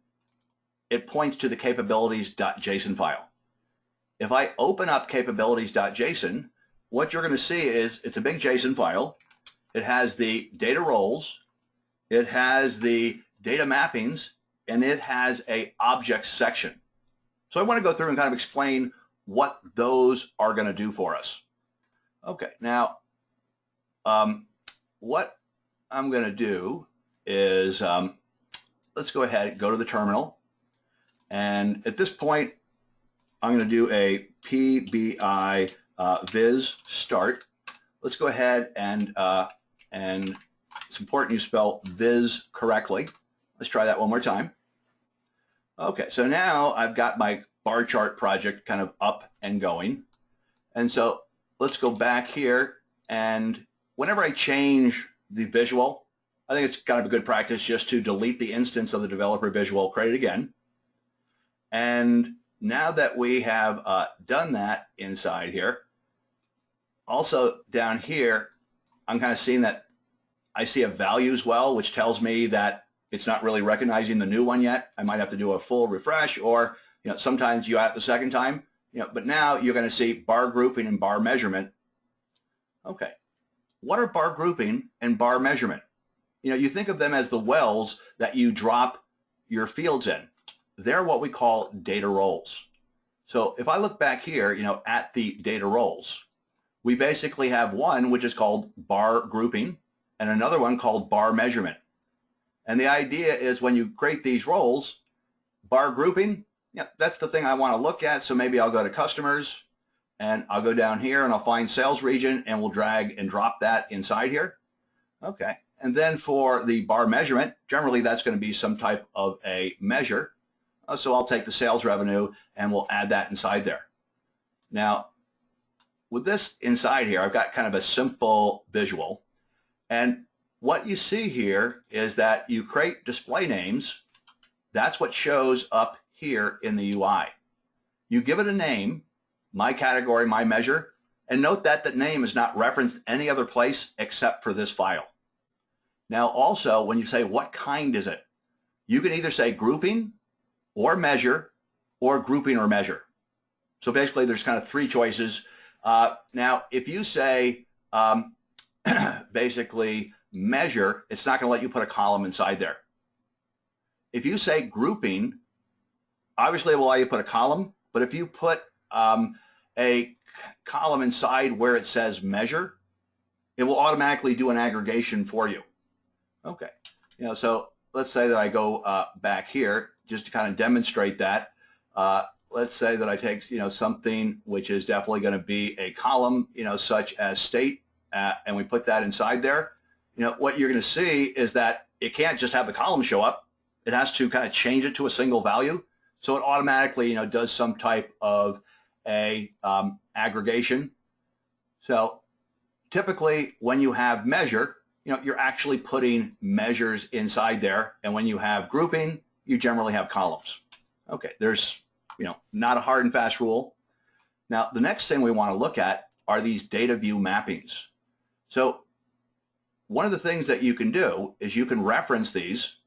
it points to the capabilities.json file. If I open up capabilities.json, what you're going to see is it's a big JSON file. It has the data roles, it has the data mappings, and it has an objects section. So I want to go through and kind of explain what those are going to do for us. Okay, now what I'm going to do is let's go ahead and go to the terminal. And at this point, I'm going to do a PBIVIZ start. Let's go ahead and it's important you spell viz correctly. Let's try that one more time. Okay, so now I've got my bar chart project kind of up and going. And so let's go back here, and whenever I change the visual, I think it's kind of a good practice just to delete the instance of the developer visual, create it again. And now that we have done that inside here, also down here, I'm kind of seeing that I see a value as well, which tells me that it's not really recognizing the new one yet. I might have to do a full refresh, or sometimes you have the second time. But now you're going to see bar grouping and bar measurement. Okay, what are bar grouping and bar measurement? You think of them as the wells that you drop your fields in. They're what we call data roles. So if I look back here, at the data roles, we basically have one which is called bar grouping and another one called bar measurement. And the idea is when you create these roles, bar grouping, that's the thing I want to look at. So maybe I'll go to customers and I'll go down here and I'll find sales region and we'll drag and drop that inside here. Okay. And then for the bar measurement, generally that's going to be some type of a measure. So I'll take the sales revenue and we'll add that inside there. Now, with this inside here, I've got kind of a simple visual. And what you see here is that you create display names. That's what shows up here in the UI. You give it a name, my category, my measure, and note that that name is not referenced any other place except for this file. Now also, when you say what kind is it, you can either say grouping or measure or grouping or measure. So basically there's kind of three choices. Now if you say basically measure, it's not going to let you put a column inside there. If you say grouping, obviously it will allow you to put a column, but if you put a column inside where it says measure, it will automatically do an aggregation for you. Okay, so let's say that I go back here just to kind of demonstrate that. Let's say that I take something which is definitely going to be a column, such as state, and we put that inside there. What you're going to see is that it can't just have the column show up. It has to kind of change it to a single value. So it automatically, does some type of a aggregation. So typically when you have measure, you're actually putting measures inside there. And when you have grouping, you generally have columns. Okay, there's, not a hard and fast rule. Now, the next thing we want to look at are these data view mappings. So one of the things that you can do is you can reference these.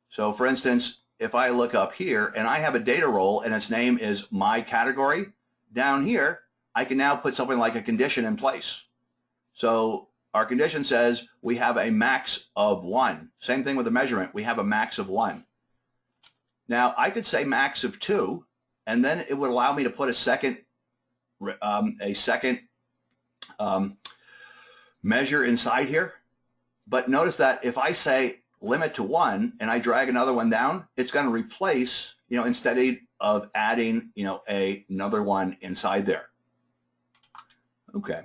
So for instance, if I look up here and I have a data role and its name is my category, down here, I can now put something like a condition in place. So our condition says we have a max of 1. Same thing with the measurement. We have a max of 1. Now, I could say max of 2, and then it would allow me to put a second measure inside here. But notice that if I say limit to 1 and I drag another one down, it's going to replace, instead of adding, another one inside there. Okay.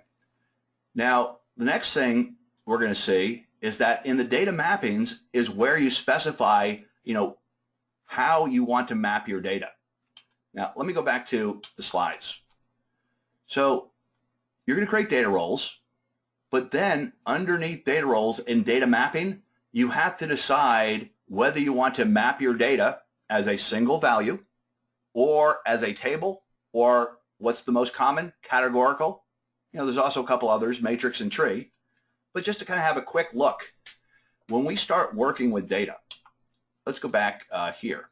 Now, the next thing we're going to see is that in the data mappings is where you specify, how you want to map your data. Now, let me go back to the slides. So you're going to create data roles, but then underneath data roles in data mapping, you have to decide whether you want to map your data as a single value or as a table, or what's the most common, categorical. There's also a couple others, matrix and tree. But just to kind of have a quick look, when we start working with data, let's go back here.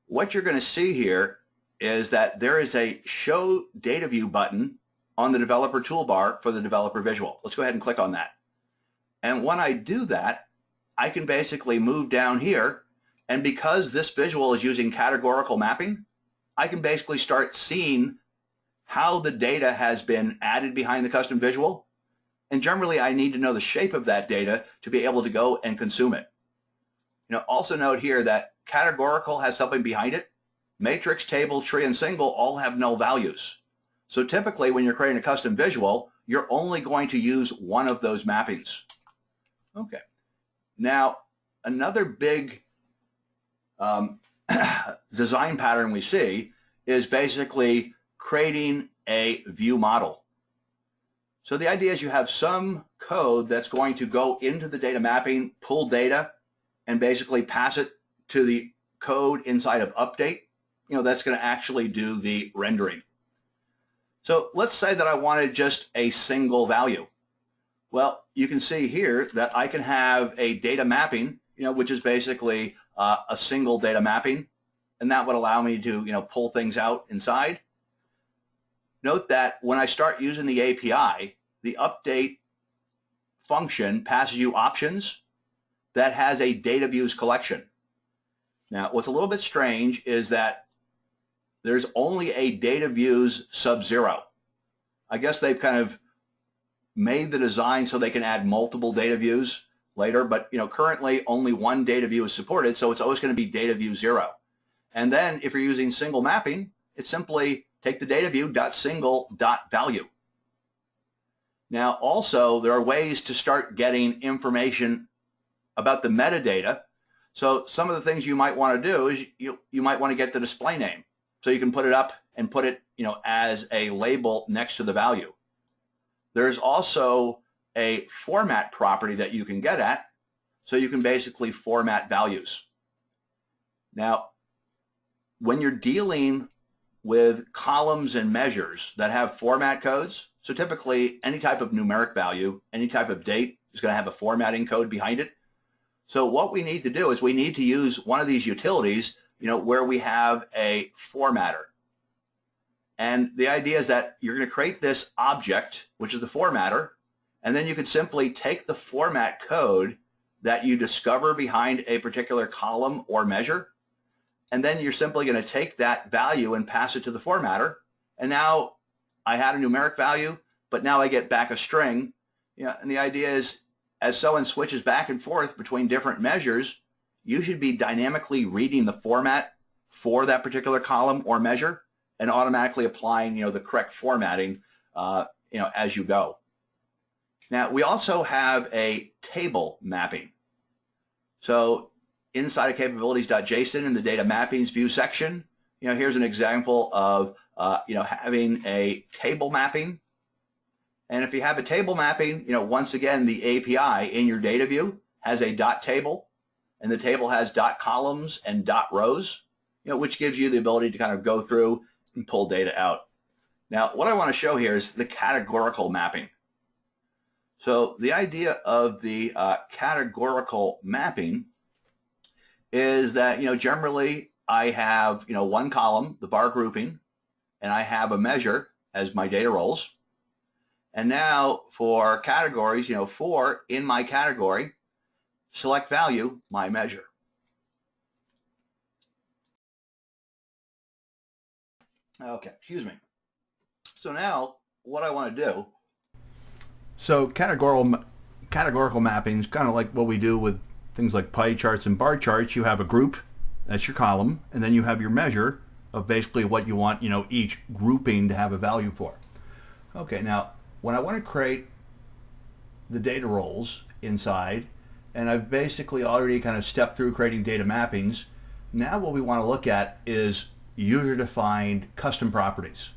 What you're going to see here is that there is a Show Data View button on the developer toolbar for the developer visual. Let's go ahead and click on that. And when I do that, I can basically move down here, and because this visual is using categorical mapping, I can basically start seeing how the data has been added behind the custom visual. And generally, I need to know the shape of that data to be able to go and consume it. Also note here that categorical has something behind it. Matrix, table, tree, and single all have null values. So typically, when you're creating a custom visual, you're only going to use one of those mappings. Okay. Now, another big design pattern we see is basically creating a view model. So the idea is you have some code that's going to go into the data mapping, pull data, and basically pass it to the code inside of update. That's going to actually do the rendering. So let's say that I wanted just a single value. Well, you can see here that I can have a data mapping, which is basically a single data mapping, and that would allow me to, pull things out inside. Note that when I start using the API, the update function passes you options that has a data views collection. Now, what's a little bit strange is that there's only a data views sub-0. I guess they've kind of made the design so they can add multiple data views later, but currently only one data view is supported, so it's always going to be data view 0. And then if you're using single mapping, it's simply take the data view .single.value. Now also there are ways to start getting information about the metadata. So some of the things you might want to do is you might want to get the display name. So you can put it up and put it as a label next to the value. There's also a format property that you can get at, so you can basically format values. Now, when you're dealing with columns and measures that have format codes, so typically any type of numeric value, any type of date is going to have a formatting code behind it. So what we need to do is we need to use one of these utilities, where we have a formatter. And the idea is that you're going to create this object, which is the formatter, and then you could simply take the format code that you discover behind a particular column or measure, and then you're simply going to take that value and pass it to the formatter. And now I had a numeric value, but now I get back a string. And the idea is as someone switches back and forth between different measures, you should be dynamically reading the format for that particular column or measure and automatically applying, the correct formatting, as you go. Now, we also have a table mapping. So inside of capabilities.json in the data mappings view section, here's an example of, having a table mapping. And if you have a table mapping, once again, the API in your data view has a .table. And the table has .columns and .rows, which gives you the ability to kind of go through and pull data out. Now, what I want to show here is the categorical mapping. So the idea of the categorical mapping is that, generally I have, one column, the bar grouping, and I have a measure as my data roles. And now for categories, for in my category, select value, my measure. Okay, excuse me. So now what I want to do, so categorical mapping is kind of like what we do with things like pie charts and bar charts. You have a group, that's your column, and then you have your measure of basically what you want, each grouping to have a value for. Okay, now when I want to create the data roles inside, and I've basically already kind of stepped through creating data mappings, now what we want to look at is user-defined custom properties.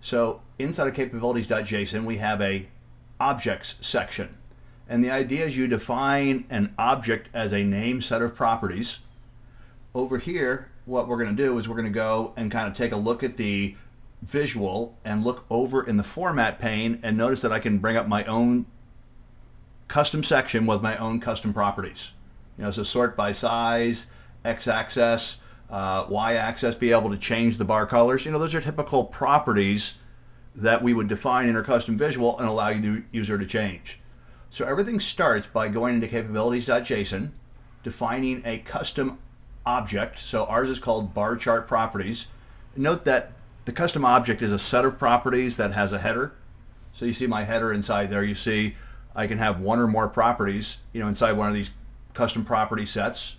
So inside of capabilities.json, we have a objects section. And the idea is you define an object as a name set of properties. Over here, what we're going to do is we're going to go and kind of take a look at the visual and look over in the format pane and notice that I can bring up my own custom section with my own custom properties. So sort by size, x-axis, y-axis, be able to change the bar colors. Those are typical properties that we would define in our custom visual and allow the user to change. So everything starts by going into capabilities.json, defining a custom object. So ours is called bar chart properties. Note that the custom object is a set of properties that has a header. So you see my header inside there. You see I can have one or more properties, inside one of these custom property sets.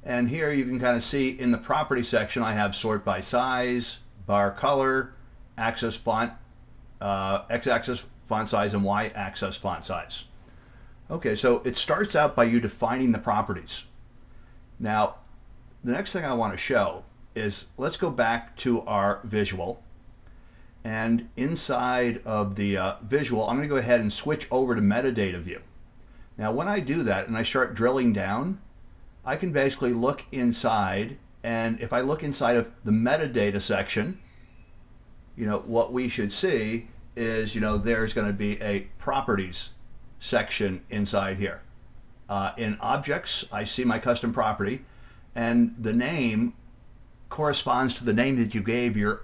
And here you can kind of see in the property section I have sort by size, bar color, axis font, x-axis font size, and y-axis font size. Okay, so it starts out by you defining the properties. Now, the next thing I want to show is, let's go back to our visual. And inside of the visual, I'm going to go ahead and switch over to metadata view. Now, when I do that and I start drilling down, I can basically look inside, and if I look inside of the metadata section, what we should see is, there's going to be a properties section inside here. In objects, I see my custom property, and the name corresponds to the name that you gave your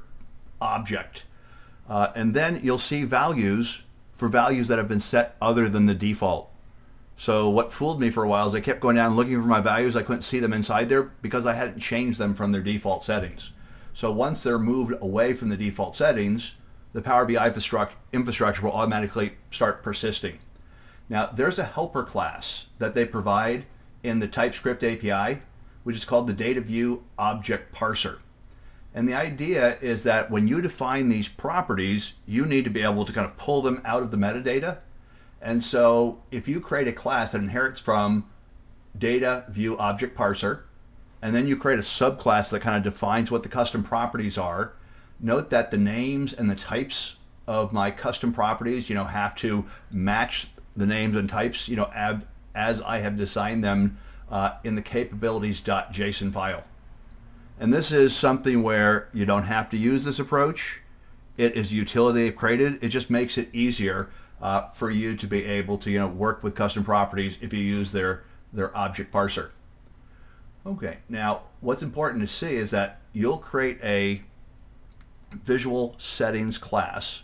object. And then you'll see values for values that have been set other than the default. So what fooled me for a while is I kept going down looking for my values. I couldn't see them inside there because I hadn't changed them from their default settings. So once they're moved away from the default settings, the Power BI infrastructure will automatically start persisting. Now, there's a helper class that they provide in the TypeScript API, which is called the Data View Object Parser. And the idea is that when you define these properties, you need to be able to kind of pull them out of the metadata. And so if you create a class that inherits from Data View Object Parser, and then you create a subclass that kind of defines what the custom properties are, note that the names and the types of my custom properties, have to match the names and types, as I have designed them in the capabilities.json file. And this is something where you don't have to use this approach. It is a utility they've created. It just makes it easier for you to be able to work with custom properties if you use their object parser. Okay, now what's important to see is that you'll create a visual settings class,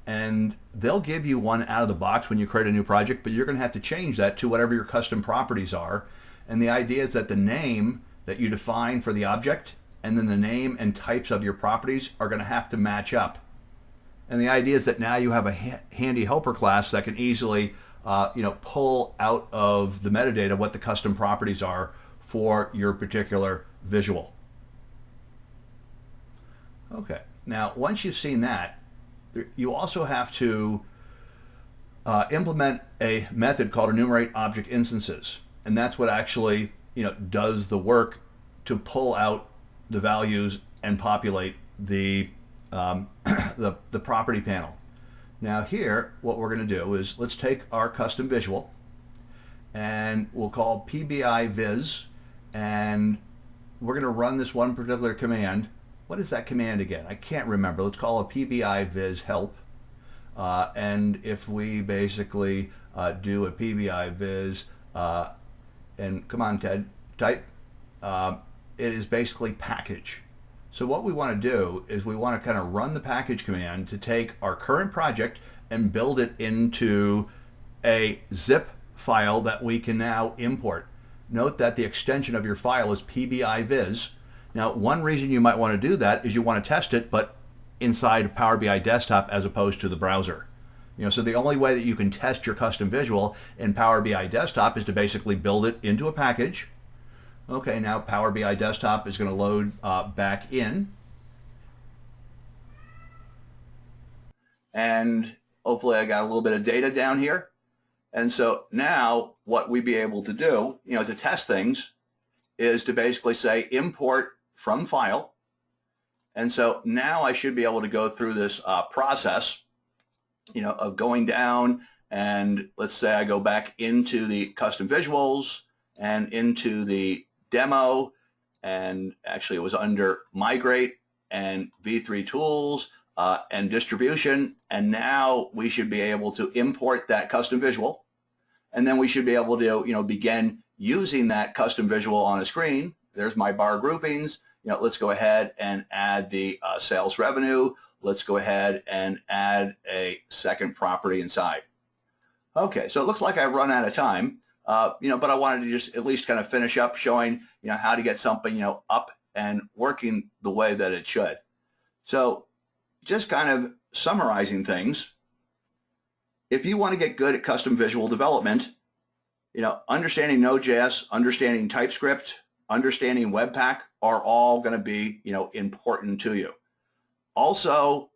and they'll give you one out of the box when you create a new project, but you're going to have to change that to whatever your custom properties are. And the idea is that the name that you define for the object and then the name and types of your properties are going to have to match up. And the idea is that now you have a handy helper class that can easily pull out of the metadata what the custom properties are for your particular visual. Okay, now once you've seen that, you also have to implement a method called enumerate object instances, and that's what actually does the work to pull out the values and populate the the property panel. Now here, what we're going to do is let's take our custom visual, and we'll call PBIVIZ, and we're going to run this one particular command. What is that command again? I can't remember. Let's call it PBIVIZ help. And if we basically do a PBIVIZ, and come on, Ted, type, it is basically package. So what we want to do is we want to kind of run the package command to take our current project and build it into a zip file that we can now import. Note that the extension of your file is PBIVIZ. Now, one reason you might want to do that is you want to test it, but inside of Power BI Desktop as opposed to the browser. So the only way that you can test your custom visual in Power BI Desktop is to basically build it into a package. Okay, now Power BI Desktop is going to load back in. And hopefully I got a little bit of data down here. And so now what we'd be able to do, to test things is to basically say import from file. And so now I should be able to go through this process, of going down, and let's say I go back into the custom visuals and into the demo, and actually it was under migrate and V3 tools and distribution, and now we should be able to import that custom visual, and then we should be able to begin using that custom visual on a screen. There's my bar groupings. Let's go ahead and add the sales revenue. Let's go ahead and add a second property inside. Okay, so it looks like I've run out of time, but I wanted to just at least kind of finish up showing, how to get something, up and working the way that it should. So just kind of summarizing things, if you want to get good at custom visual development, understanding Node.js, understanding TypeScript, understanding webpack are all going to be, important to you. Also,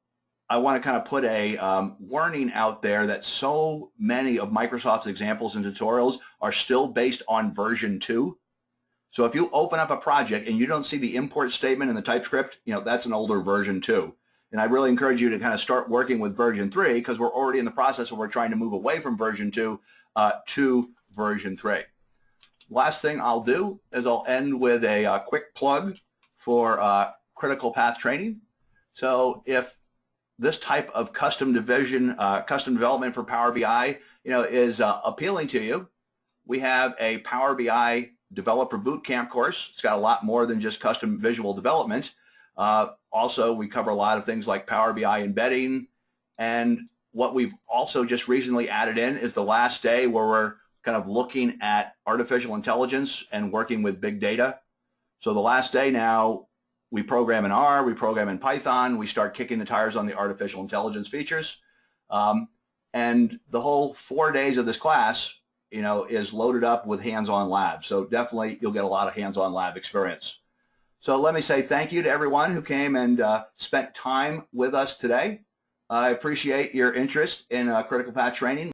I want to kind of put a warning out there that so many of Microsoft's examples and tutorials are still based on version 2. So if you open up a project and you don't see the import statement in the TypeScript, that's an older version 2. And I really encourage you to kind of start working with version 3 because we're already in the process where we're trying to move away from version 2 to version 3. Last thing I'll do is I'll end with a quick plug for critical path training. So if this type of custom development for Power BI, is appealing to you, we have a Power BI Developer Bootcamp course. It's got a lot more than just custom visual development. Also, we cover a lot of things like Power BI embedding, and what we've also just recently added in is the last day where we're kind of looking at artificial intelligence and working with big data. So the last day now, we program in R, we program in Python, we start kicking the tires on the artificial intelligence features. And the whole 4 days of this class, is loaded up with hands-on labs. So definitely you'll get a lot of hands-on lab experience. So let me say thank you to everyone who came and spent time with us today. I appreciate your interest in critical path training.